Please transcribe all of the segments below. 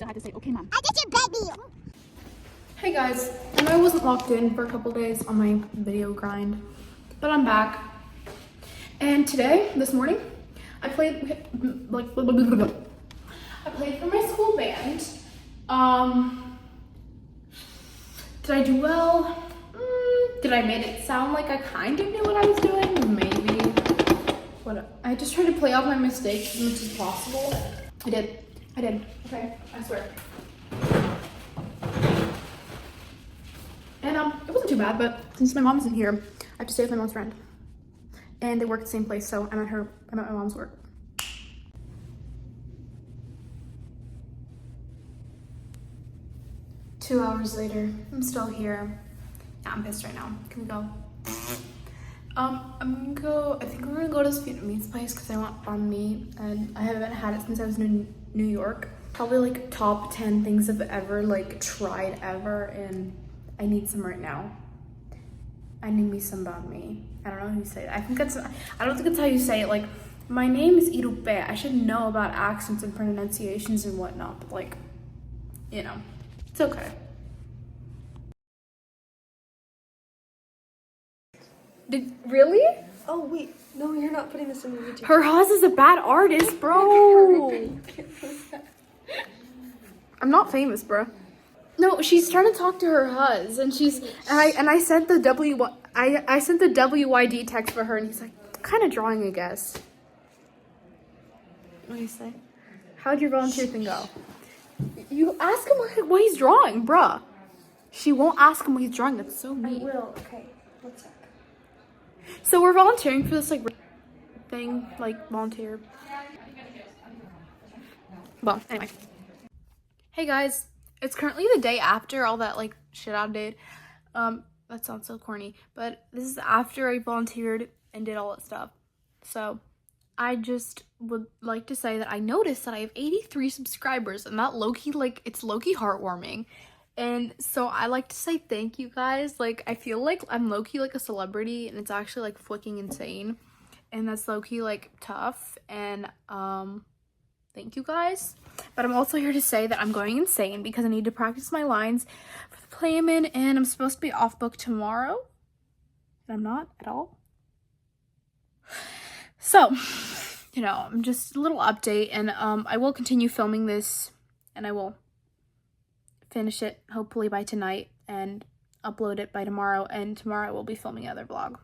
I had to say, okay, mom. I get your baby. Hey guys, I know I wasn't locked in for a couple days on my video grind, but I'm back. And today, this morning, I played like I played for my school band. Did I do well? Did I make it sound like I kind of knew what I was doing? Maybe. What? I just tried to play off my mistakes as much as possible. I did. Okay, I swear. And it wasn't too bad, but since my mom isn't here, I have to stay with my mom's friend. And they work at the same place, so I'm at my mom's work. Two hours later, I'm still here. Yeah, I'm pissed right now. Can we go? I'm gonna go, I think we're gonna go to this Vietnamese place because I want banh mi, and I haven't had it since I was in New York. Probably like top 10 things I've ever like tried ever, and I need some right now. I need me some banh mi. I don't know how you say it. I don't think that's how you say it. Like, my name is Irupe. I should know about accents and pronunciations and whatnot, but like, you know, it's okay. Really? Oh wait, no, you're not putting this in the YouTube. Her hus is a bad artist, bro. You can't post that. I'm not famous, bro. No, she's trying to talk to her hus, and I sent the I sent the WYD text for her, and he's like, kind of drawing, I guess. What do you say? How'd your volunteer thing go? You ask him what he's drawing, bruh. She won't ask him what he's drawing. That's so mean. I will. Okay, one sec. So we're volunteering for this like thing, like volunteer. Well, anyway. Hey guys, it's currently the day after all that like shit I did. That sounds so corny, but this is after I volunteered and did all that stuff. So I just would like to say that I noticed that I have 83 subscribers, and that low-key, like, it's low-key heartwarming. And so I like to say thank you guys. Like, I feel like I'm low-key like a celebrity, and it's actually like flicking insane, and that's low-key like tough. And thank you guys. But I'm also here to say that I'm going insane because I need to practice my lines for the play I'm in, and I'm supposed to be off book tomorrow, and I'm not at all. So, you know, I'm just a little update, and I will continue filming this, and I will finish it hopefully by tonight and upload it by tomorrow, and tomorrow I will be filming another vlog.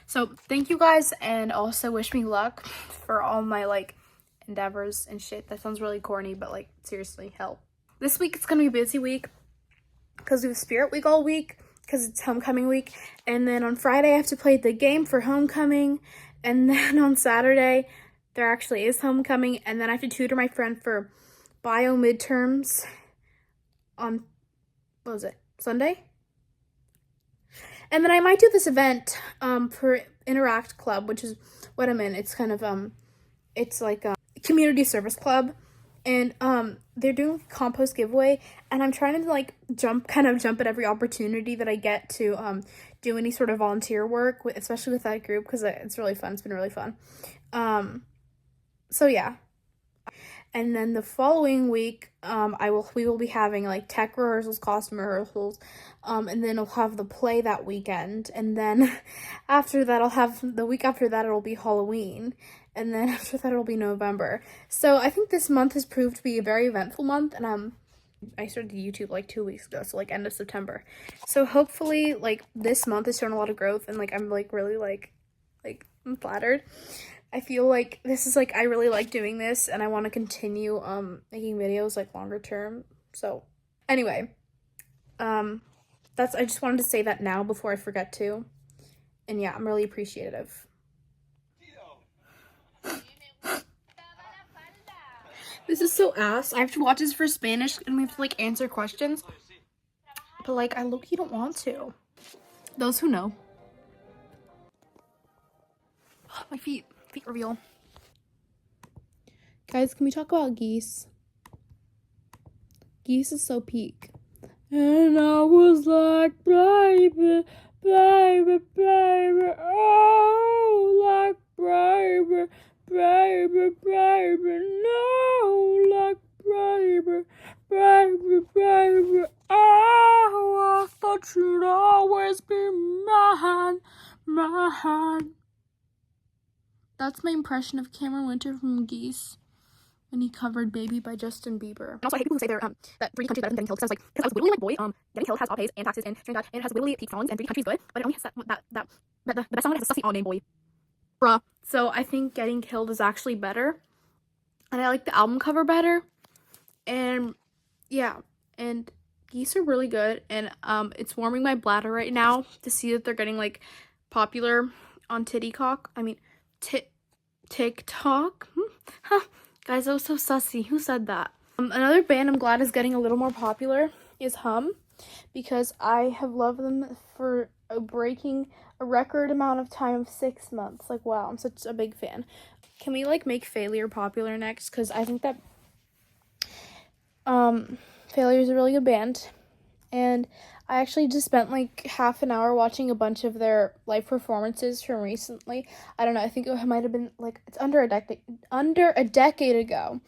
So thank you guys, and also wish me luck for all my like endeavors and shit. That sounds really corny, but like seriously, help. This week it's gonna be a busy week because we have Spirit Week all week because it's homecoming week, and then on Friday I have to play the game for homecoming, and then on Saturday there actually is homecoming, and then I have to tutor my friend for bio midterms on, what was it, Sunday? And then I might do this event for Interact Club, which is what I'm in. It's kind of it's like a community service club, and they're doing a compost giveaway, and I'm trying to like jump at every opportunity that I get to do any sort of volunteer work, especially with that group, because it's really fun. It's been really fun. So yeah. And then the following week, we will be having like tech rehearsals, costume rehearsals, and then I'll have the play that weekend. And then after that, the week after that, it'll be Halloween. And then after that, it'll be November. So I think this month has proved to be a very eventful month. And I started YouTube like 2 weeks ago, so like end of September. So hopefully like this month has shown a lot of growth, and like I'm like really like I'm flattered. I feel like this is like, I really like doing this, and I want to continue making videos like longer term. So anyway, I just wanted to say that now before I forget to. And yeah, I'm really appreciative. This is so ass. I have to watch this for Spanish, and we have to like answer questions, but like I low-key don't want to. Those who know. My feet reveal. Guys, can we talk about geese? Geese is so peak. And I was like, baby, baby, baby, oh, like baby, baby, baby, no, like baby, baby. That's my impression of Cameron Winter from Geese when he covered Baby by Justin Bieber. And also, I hate people who say they're that 3D countries better than getting killed, because I was literally like, boy, getting killed has auto pays and taxes and Trinidad, and it has literally peak phones, and 3D countries good, but it only has but the best song has a sussy all name, boy. Bruh. So I think Getting Killed is actually better, and I like the album cover better, and yeah, and Geese are really good, and it's warming my bladder right now to see that they're getting like popular on TikTok. I mean, TikTok. Huh. Guys, that was so sussy. Who said that? Another band I'm glad is getting a little more popular is Hum, because I have loved them for breaking a record amount of time of 6 months. Like, wow, I'm such a big fan. Can we like make Failure popular next? Because I think that Failure is a really good band, and I actually just spent like half an hour watching a bunch of their live performances from recently. I don't know, I think it might have been like, it's under a decade ago,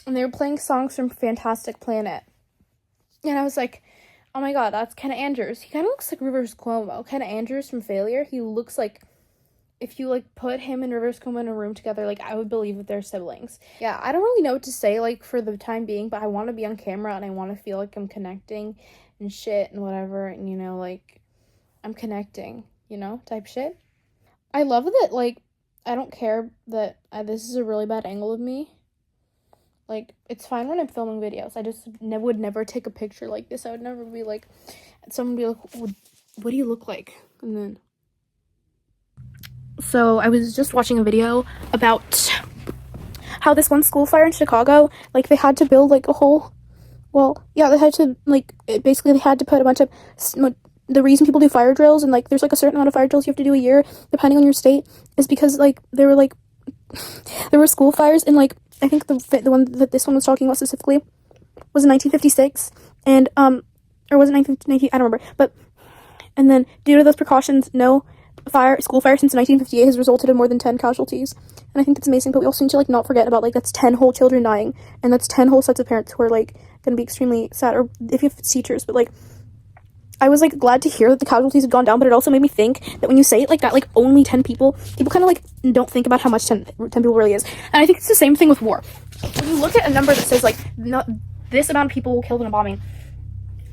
and they were playing songs from Fantastic Planet, and I was like, oh my god, that's Ken Andrews. He kind of looks like Rivers Cuomo. Ken Andrews from Failure, he looks like, if you like put him and Rivers Cuomo in a room together, like I would believe that they're siblings. Yeah, I don't really know what to say like for the time being, but I want to be on camera and I want to feel like I'm connecting and shit and whatever, and you know, like I'm connecting, you know, type shit. I love that, like, I don't care that this is a really bad angle of me. Like, it's fine when I'm filming videos. I just would never take a picture like this. I would never be like, someone would be like, what do you look like? And then, so I was just watching a video about how this one school fire in Chicago, like, they had to build like a whole, well, yeah, they had to, like, basically they had to put a bunch of, the reason people do fire drills, and like there's like a certain amount of fire drills you have to do a year depending on your state, is because like there were school fires, and like I think the one that this one was talking about specifically was in 1956, and or was it 1919, I don't remember, but, and then due to those precautions, no school fire since 1958 has resulted in more than 10 casualties, and I think that's amazing. But we also need to like not forget about, like, that's 10 whole children dying, and that's 10 whole sets of parents who are like gonna be extremely sad, or if you have teachers. But like, I was like glad to hear that the casualties had gone down, but it also made me think that when you say it like that, like only 10 people kind of like don't think about how much 10 people really is. And I think it's the same thing with war. When you look at a number that says like this amount of people killed in a bombing,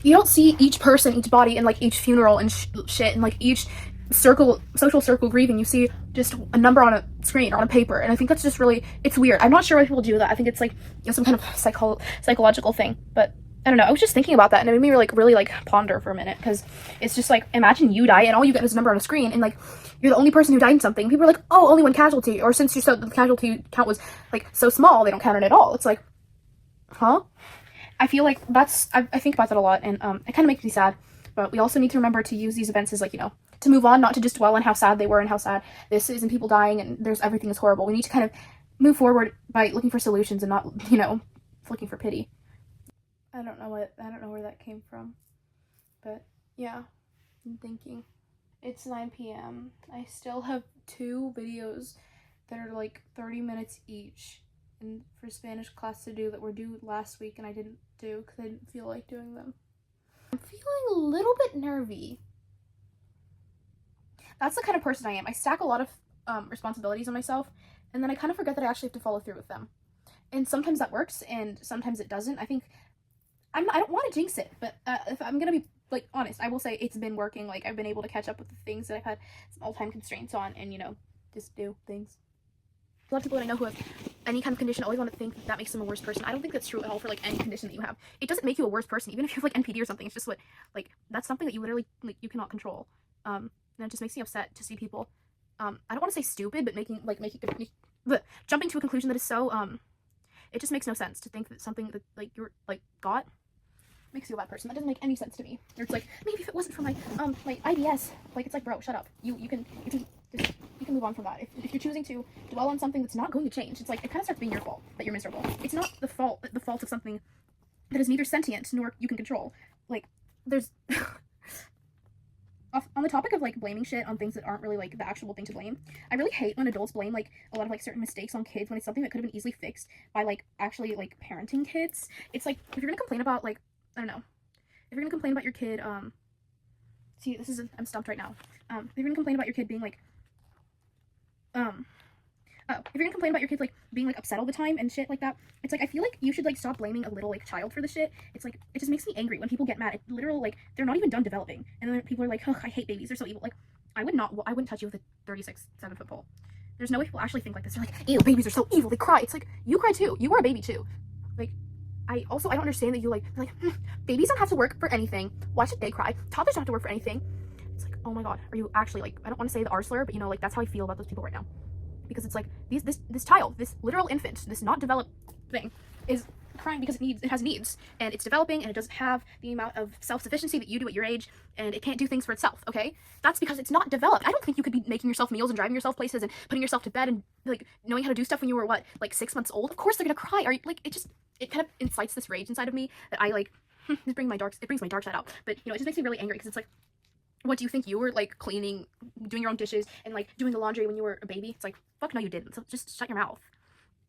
you don't see each person, each body, and like each funeral and shit, and like each social circle grieving. You see just a number on a screen or on a paper, and I think that's just really, it's weird. I'm not sure why people do that. I think it's like, you know, some kind of psychological thing, but I don't know. I was just thinking about that, and it made me really like ponder for a minute, because it's just like, imagine you die and all you get is a number on a screen, and like you're the only person who died in something. People are like, oh, only one casualty, or since the casualty count was like so small, they don't count it at all. It's like, huh? I feel like that's, I think about that a lot, and it kind of makes me sad. But we also need to remember to use these events as, like, you know, to move on, not to just dwell on how sad they were and how sad this is and people dying and there's everything is horrible. We need to kind of move forward by looking for solutions and not, you know, looking for pity. I don't know where that came from, but yeah, I'm thinking. It's 9 p.m. I still have 2 videos that are like 30 minutes each and for Spanish class to do that were due last week, and I didn't do because I didn't feel like doing them. I'm feeling a little bit nervy. That's the kind of person I am. I stack a lot of responsibilities on myself, and then I kind of forget that I actually have to follow through with them. And sometimes that works, and sometimes it doesn't. I think I don't want to jinx it, but if I'm gonna be like honest, I will say it's been working. Like, I've been able to catch up with the things that I've had some all-time constraints on, and you know, just do things. A lot of people that I know who have any kind of condition always want to think that makes them a worse person. I don't think that's true at all for like any condition that you have. It doesn't make you a worse person, even if you have like NPD or something. It's just what, like, that's something that you literally, like, you cannot control. And it just makes me upset to see people, I don't want to say stupid, but jumping to a conclusion that is so, it just makes no sense to think that something that like you're like got makes you a bad person. That doesn't make any sense to me. Or it's like, maybe if it wasn't for my my IBS, like, it's like, bro, shut up. You can move on from that. If you're choosing to dwell on something that's not going to change, it's like, it kind of starts being your fault that you're miserable. It's not the fault of something that is neither sentient nor you can control. Like, there's on the topic of like blaming shit on things that aren't really like the actual thing to blame, I really hate when adults blame like a lot of like certain mistakes on kids when it's something that could have been easily fixed by like actually like parenting kids. It's like, if you're gonna complain about like, I don't know, if you're gonna complain about your kid, see, I'm stumped right now. If you're gonna complain about your kid being like if you're gonna complain about your kids like being like upset all the time and shit like that, it's like I feel like you should like stop blaming a little like child for the shit. It's like it just makes me angry when people get mad. It literally like they're not even done developing, and then people are like, "Oh, I hate babies. They're so evil." Like I wouldn't touch you with a 36 7-foot pole. There's no way people actually think like this. They're like, "Ew, babies are so evil. They cry." It's like you cry too. You are a baby too. Like I don't understand that you like babies don't have to work for anything. Why should they cry? Toddlers don't have to work for anything. It's like, oh my god, are you actually like, I don't want to say the R slur, but you know, like that's how I feel about those people right now. Because it's like this child, this literal infant, this not developed thing is crying because it has needs, and it's developing, and it doesn't have the amount of self-sufficiency that you do at your age, and it can't do things for itself. Okay, that's because it's not developed. I don't think you could be making yourself meals and driving yourself places and putting yourself to bed and like knowing how to do stuff when you were what, like 6 months old. Of course they're gonna cry. Are you like, it kind of incites this rage inside of me that I like. It brings my dark side out. But you know, it just makes me really angry because it's like, what do you think you were like cleaning, doing your own dishes and like doing the laundry when you were a baby? It's like, fuck no, you didn't. So just shut your mouth.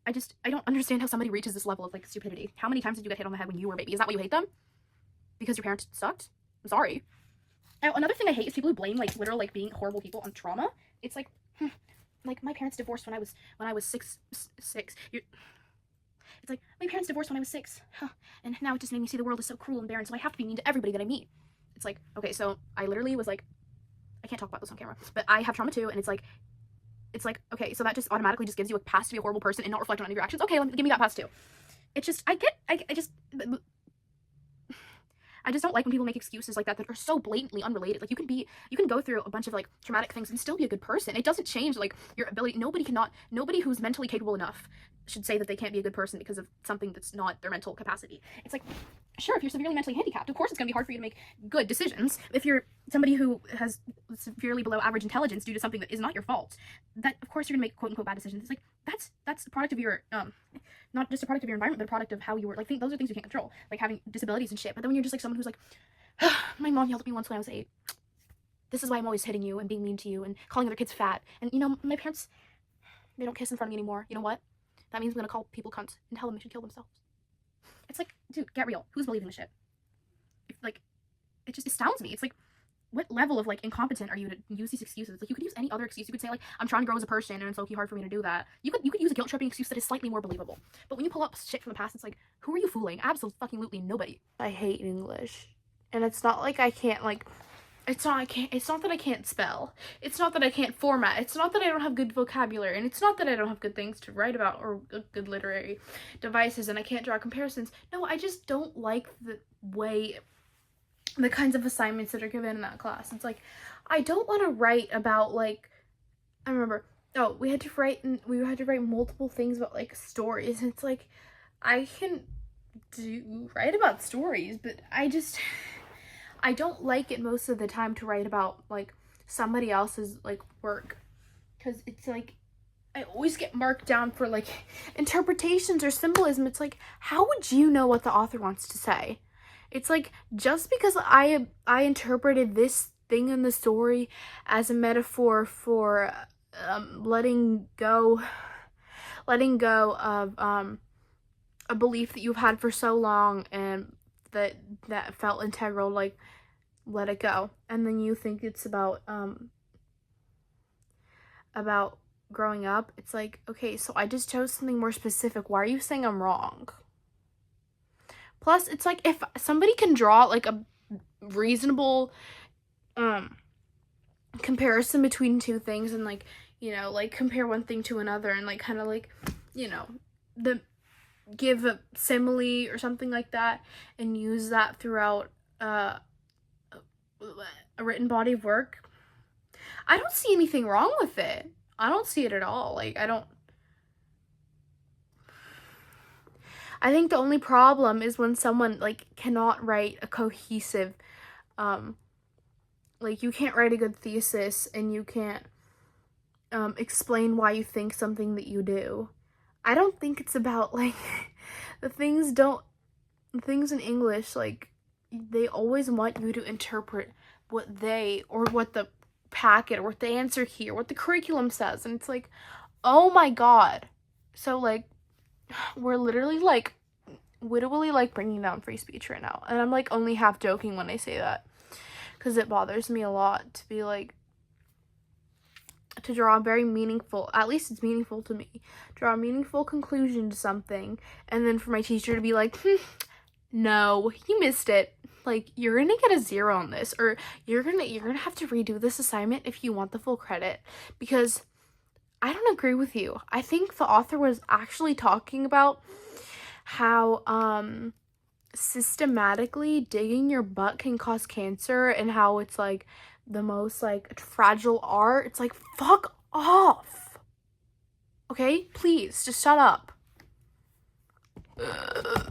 I don't understand how somebody reaches this level of like stupidity. How many times did you get hit on the head when you were a baby? Is that why you hate them? Because your parents sucked? I'm sorry. Now, another thing I hate is people who blame like literal like being horrible people on trauma. It's like, like my parents divorced when I was six. It's like my parents divorced when I was 6, and now it just made me see the world is so cruel and barren. So I have to be mean to everybody that I meet. It's like, okay, so I literally was like, I can't talk about this on camera, but I have trauma too, and it's like, okay, so that just automatically just gives you a pass to be a horrible person and not reflect on any of your actions. Okay, give me that pass too. It's just, I just don't like when people make excuses like that are so blatantly unrelated. Like you can go through a bunch of like traumatic things and still be a good person. It doesn't change like your ability. Nobody who's mentally capable enough should say that they can't be a good person because of something that's not their mental capacity. It's like, sure, if you're severely mentally handicapped, of course it's going to be hard for you to make good decisions. If you're somebody who has severely below average intelligence due to something that is not your fault, that of course you're going to make quote unquote bad decisions. It's like that's a product of your not just a product of your environment, but a product of how you were. Like those are things you can't control, like having disabilities and shit. But then when you're just like someone who's like, my mom yelled at me once when I was 8. This is why I'm always hitting you and being mean to you and calling other kids fat. And you know, my parents, they don't kiss in front of me anymore. You know what? That means I'm gonna call people cunts and tell them they should kill themselves. It's like, dude, get real. Who's believing this shit? Like, it just astounds me. It's like, what level of like incompetent are you to use these excuses? Like you could use any other excuse. You could say like, I'm trying to grow as a person and it's so hard for me to do that. You could use a guilt tripping excuse that is slightly more believable. But when you pull up shit from the past, it's like, who are you fooling? Absolutely nobody. I hate English, and it's not like I can't like. It's not that I can't spell. It's not that I can't format. It's not that I don't have good vocabulary, and it's not that I don't have good things to write about or good literary devices and I can't draw comparisons. No, I just don't like the kinds of assignments that are given in that class. It's like, I don't want to write about like, I remember, we had to write multiple things about like stories. And it's like, I can write about stories, but I don't like it most of the time to write about like somebody else's like work, because it's like I always get marked down for like interpretations or symbolism. It's like, how would you know what the author wants to say? It's like, just because I interpreted this thing in the story as a metaphor for letting go of a belief that you've had for so long and that felt integral, like, let it go. And then you think it's about growing up. It's like, okay, so I just chose something more specific. Why are you saying I'm wrong? Plus, it's like, if somebody can draw like a reasonable comparison between two things and like, you know, like compare one thing to another and like kind of like, you know, give a simile or something like that and use that throughout a written body of work, I don't see anything wrong with it. I don't see it at all. Like, I think the only problem is when someone like cannot write a cohesive like, you can't write a good thesis and you can't explain why you think something that you do. I don't think it's about like the things in English, like, they always want you to interpret what the packet or what the answer key or what the curriculum says, and it's like, oh my god. So like, we're literally like literally like bringing down free speech right now, and I'm like only half joking when I say that, because it bothers me a lot to be like, to draw a very meaningful, at least it's meaningful to me, draw a meaningful conclusion to something, and then for my teacher to be like, no, you missed it. Like, you're gonna get a 0 on this, or you're gonna have to redo this assignment if you want the full credit, because I don't agree with you. I think the author was actually talking about how systematically digging your butt can cause cancer, and how it's like the most like fragile art. It's like, fuck off. Okay, please just shut up. Ugh.